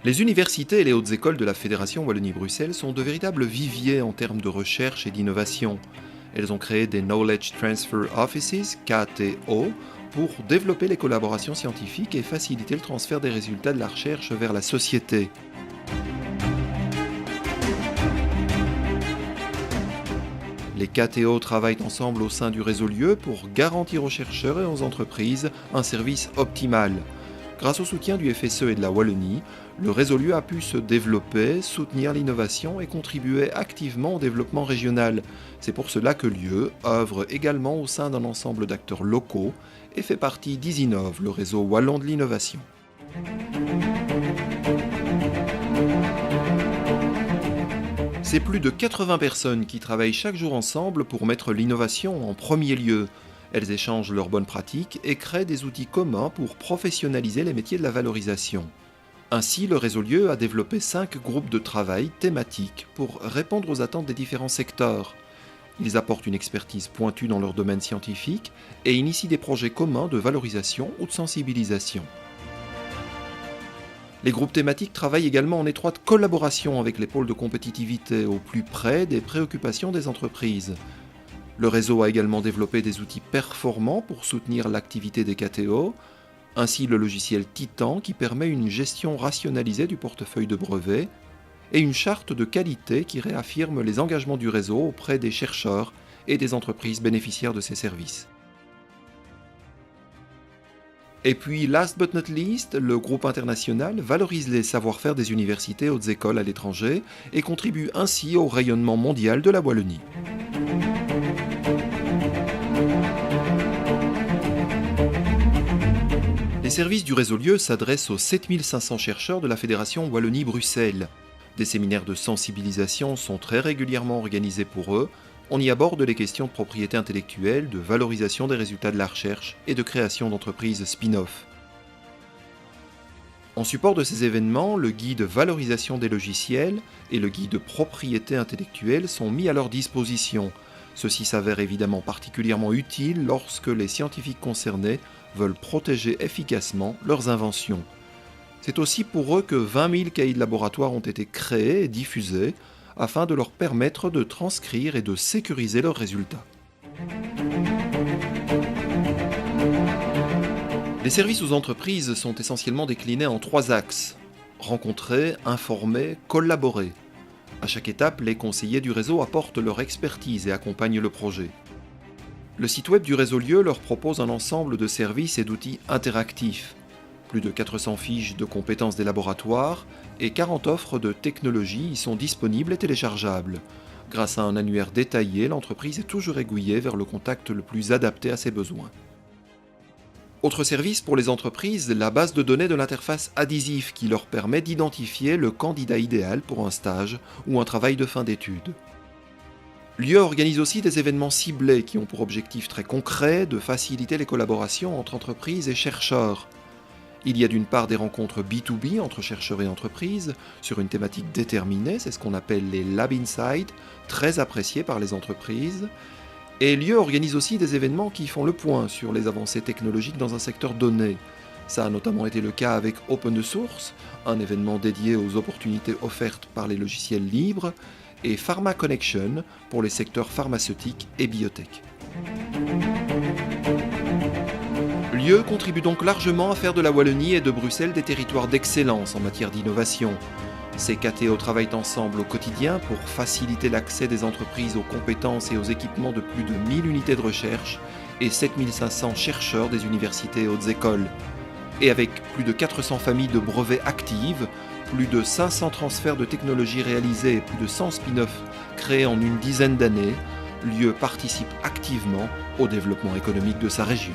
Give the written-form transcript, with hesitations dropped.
Les universités et les hautes écoles de la Fédération Wallonie-Bruxelles sont de véritables viviers en termes de recherche et d'innovation. Elles ont créé des Knowledge Transfer Offices, KTO, pour développer les collaborations scientifiques et faciliter le transfert des résultats de la recherche vers la société. Les KTO travaillent ensemble au sein du réseau Lieu pour garantir aux chercheurs et aux entreprises un service optimal. Grâce au soutien du FSE et de la Wallonie, le réseau Lieu a pu se développer, soutenir l'innovation et contribuer activement au développement régional. C'est pour cela que Lieu œuvre également au sein d'un ensemble d'acteurs locaux et fait partie d'Isinov, le réseau wallon de l'innovation. C'est plus de 80 personnes qui travaillent chaque jour ensemble pour mettre l'innovation en premier lieu. Elles échangent leurs bonnes pratiques et créent des outils communs pour professionnaliser les métiers de la valorisation. Ainsi, le réseau Lieu a développé 5 groupes de travail thématiques pour répondre aux attentes des différents secteurs. Ils apportent une expertise pointue dans leur domaine scientifique et initient des projets communs de valorisation ou de sensibilisation. Les groupes thématiques travaillent également en étroite collaboration avec les pôles de compétitivité au plus près des préoccupations des entreprises. Le réseau a également développé des outils performants pour soutenir l'activité des KTO, ainsi le logiciel Titan qui permet une gestion rationalisée du portefeuille de brevets et une charte de qualité qui réaffirme les engagements du réseau auprès des chercheurs et des entreprises bénéficiaires de ces services. Et puis, last but not least, le groupe international valorise les savoir-faire des universités et hautes écoles à l'étranger et contribue ainsi au rayonnement mondial de la Wallonie. Les services du réseau Lieu s'adressent aux 7500 chercheurs de la Fédération Wallonie-Bruxelles. Des séminaires de sensibilisation sont très régulièrement organisés pour eux. On y aborde les questions de propriété intellectuelle, de valorisation des résultats de la recherche et de création d'entreprises spin-off. En support de ces événements, le guide Valorisation des logiciels et le guide Propriété intellectuelle sont mis à leur disposition. Ceci s'avère évidemment particulièrement utile lorsque les scientifiques concernés veulent protéger efficacement leurs inventions. C'est aussi pour eux que 20 000 cahiers de laboratoire ont été créés et diffusés afin de leur permettre de transcrire et de sécuriser leurs résultats. Les services aux entreprises sont essentiellement déclinés en 3 axes: rencontrer, informer, collaborer. À chaque étape, les conseillers du réseau apportent leur expertise et accompagnent le projet. Le site web du réseau Lieu leur propose un ensemble de services et d'outils interactifs. Plus de 400 fiches de compétences des laboratoires et 40 offres de technologies y sont disponibles et téléchargeables. Grâce à un annuaire détaillé, l'entreprise est toujours aiguillée vers le contact le plus adapté à ses besoins. Autre service pour les entreprises, la base de données de l'interface Adhésif qui leur permet d'identifier le candidat idéal pour un stage ou un travail de fin d'études. Lieu organise aussi des événements ciblés qui ont pour objectif très concret de faciliter les collaborations entre entreprises et chercheurs. Il y a d'une part des rencontres B2B entre chercheurs et entreprises sur une thématique déterminée, c'est ce qu'on appelle les Lab Insights, très appréciés par les entreprises. Et Lieu organise aussi des événements qui font le point sur les avancées technologiques dans un secteur donné. Ça a notamment été le cas avec Open Source, un événement dédié aux opportunités offertes par les logiciels libres, et Pharma Connection pour les secteurs pharmaceutiques et biotech. Lieu contribue donc largement à faire de la Wallonie et de Bruxelles des territoires d'excellence en matière d'innovation. Ces KTO travaillent ensemble au quotidien pour faciliter l'accès des entreprises aux compétences et aux équipements de plus de 1000 unités de recherche et 7500 chercheurs des universités et hautes écoles. Et avec plus de 400 familles de brevets actives, plus de 500 transferts de technologies réalisés et plus de 100 spin-offs créés en une dizaine d'années, Lieu participe activement au développement économique de sa région.